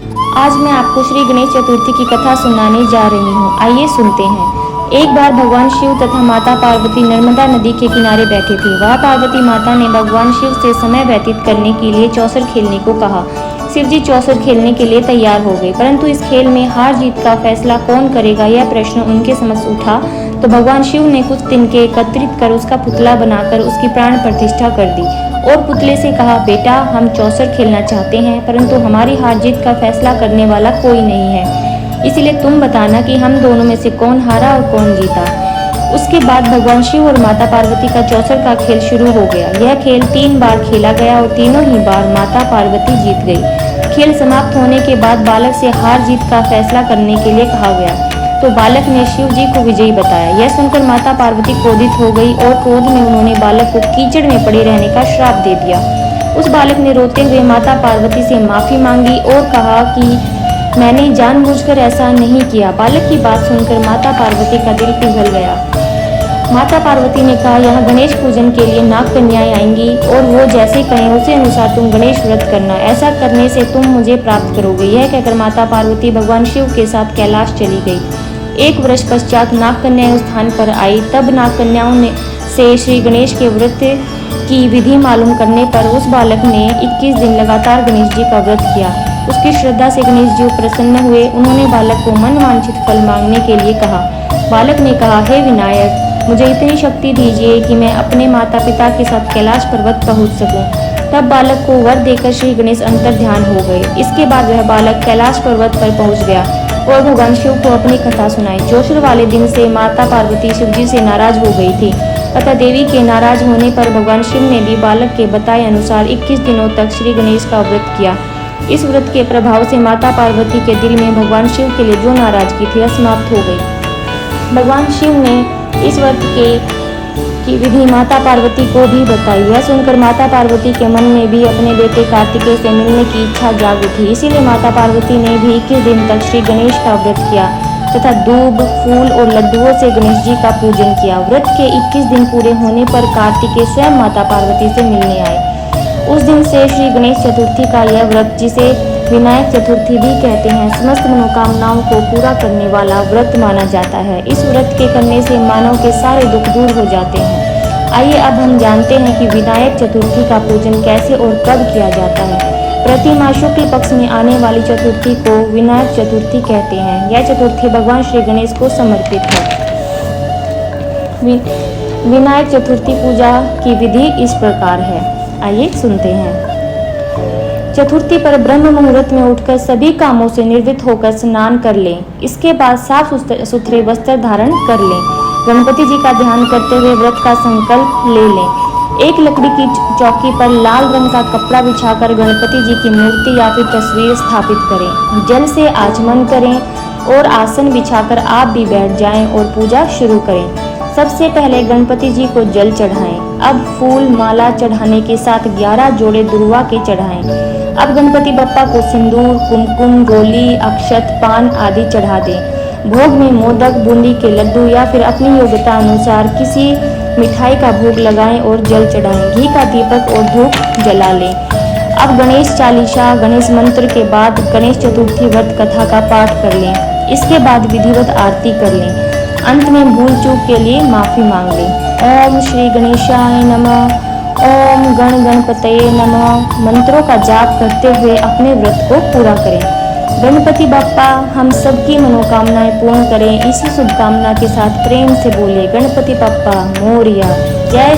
आज मैं आपको श्री गणेश चतुर्थी की कथा सुनाने जा रही हूँ। आइए सुनते हैं। एक बार भगवान शिव तथा माता पार्वती नर्मदा नदी के किनारे बैठे थे। वह पार्वती माता ने भगवान शिव से समय व्यतीत करने के लिए चौसर खेलने को कहा। शिव जी चौसर खेलने के लिए तैयार हो गए, परंतु इस खेल में हार जीत का फैसला कौन करेगा, यह प्रश्न उनके समक्ष उठा तो भगवान शिव ने कुछ तिनके एकत्रित कर उसका पुतला बनाकर उसकी प्राण प्रतिष्ठा कर दी और पुतले से कहा, बेटा, हम चौसर खेलना चाहते हैं, परंतु हमारी हार जीत का फैसला करने वाला कोई नहीं है, इसलिए तुम बताना कि हम दोनों में से कौन हारा और कौन जीता। उसके बाद भगवान शिव और माता पार्वती का चौसर का खेल शुरू हो गया। यह खेल 3 बार खेला गया और तीनों ही बार माता पार्वती जीत गई। खेल समाप्त होने के बाद बालक से हार जीत का फैसला करने के लिए कहा गया, तो बालक ने शिव जी को विजयी बताया। यह सुनकर माता पार्वती क्रोधित हो गई और क्रोध में उन्होंने बालक को कीचड़ में पड़े रहने का श्राप दे दिया। उस बालक ने रोते हुए माता पार्वती से माफी मांगी और कहा कि मैंने जानबूझकर ऐसा नहीं किया। बालक की बात सुनकर माता पार्वती का दिल पिघल गया। माता पार्वती ने कहा, यहाँ गणेश पूजन के लिए नाग कन्याएं आएंगी और वो जैसे कहें उसी अनुसार तुम गणेश व्रत करना, ऐसा करने से तुम मुझे प्राप्त करोगे। यह कहकर माता पार्वती भगवान शिव के साथ कैलाश चली गई। 1 वर्ष पश्चात नाग कन्याएं उस स्थान पर आई। तब नाग कन्याओं ने से श्री गणेश के व्रत की विधि मालूम करने पर उस बालक ने 21 दिन लगातार गणेश जी का व्रत किया। उसकी श्रद्धा से गणेश जी प्रसन्न हुए। उन्होंने बालक को मन वांछित फल मांगने के लिए कहा। बालक ने कहा, हे विनायक, मुझे इतनी शक्ति दीजिए कि मैं अपने माता पिता के साथ कैलाश पर्वत पहुंच सकूं। तब बालक को वर देकर श्री गणेश अंतर ध्यान हो गए। इसके बाद वह बालक कैलाश पर्वत पर पहुंच गया और भगवान शिव को अपनी कथा सुनाई। चौसर वाले दिन से माता पार्वती शिव जी से नाराज हो गई थी, अतः देवी के नाराज होने पर भगवान शिव ने भी बालक के बताए अनुसार 21 दिनों तक श्री गणेश का व्रत किया। इस व्रत के प्रभाव से माता पार्वती के दिल में भगवान शिव के लिए जो नाराजगी थी समाप्त हो गई। भगवान शिव ने इस व्रत की विधि माता पार्वती को भी बताई। यह सुनकर माता पार्वती के मन में भी अपने बेटे कार्तिकेय से मिलने की इच्छा जाग उठी। इसीलिए माता पार्वती ने भी 21 दिन तक श्री गणेश का व्रत किया तथा दूब, फूल और लड्डुओं से गणेश जी का पूजन किया। व्रत के 21 दिन पूरे होने पर कार्तिकेय स्वयं माता पार्वती से मिलने आए। उस दिन से श्री गणेश चतुर्थी का यह व्रत, जिसे विनायक चतुर्थी भी कहते हैं, समस्त मनोकामनाओं को पूरा करने वाला व्रत माना जाता है। इस व्रत के करने से मानव के सारे दुख दूर हो जाते हैं। आइए अब हम जानते हैं कि विनायक चतुर्थी का पूजन कैसे और कब किया जाता है। प्रति माह शुक्ल पक्ष में आने वाली चतुर्थी को विनायक चतुर्थी कहते हैं। यह चतुर्थी भगवान श्री गणेश को समर्पित है। विनायक चतुर्थी पूजा की विधि इस प्रकार है, आइए सुनते हैं। चतुर्थी पर ब्रह्म मुहूर्त में उठकर सभी कामों से निवृत्त होकर स्नान कर लें। इसके बाद साफ सुथरे वस्त्र धारण कर लें। गणपति जी का ध्यान करते हुए व्रत का संकल्प ले लें। एक लकड़ी की चौकी पर लाल रंग का कपड़ा बिछाकर गणपति जी की मूर्ति या फिर तस्वीर स्थापित करें। जल से आचमन करें और आसन बिछाकर आप भी बैठ जाएं और पूजा शुरू करें। सबसे पहले गणपति जी को जल चढ़ाएं। अब फूल माला चढ़ाने के साथ 11 जोड़े दुर्वा के चढ़ाएं। अब गणपति बप्पा को सिंदूर, कुमकुम, रोली, अक्षत, पान आदि चढ़ा दें। भोग में मोदक, बूंदी के लड्डू या फिर अपनी योग्यता अनुसार किसी मिठाई का भोग लगाएं और जल चढ़ाएं। घी का दीपक और धूप जला लें। अब गणेश चालीसा, गणेश मंत्र के बाद गणेश चतुर्थी व्रत कथा का पाठ कर लें। इसके बाद विधिवत आरती कर लें। अंत में भूल चूक के लिए माफी मांग लें। ओम श्री गणेशाय नमः, ओम गण गणपतये नमः मंत्रों का जाप करते हुए अपने व्रत को पूरा करें। गणपति बप्पा हम सबकी मनोकामनाएं पूर्ण करें। इसी शुभकामना के साथ प्रेम से बोले गणपति बप्पा मोरया। जय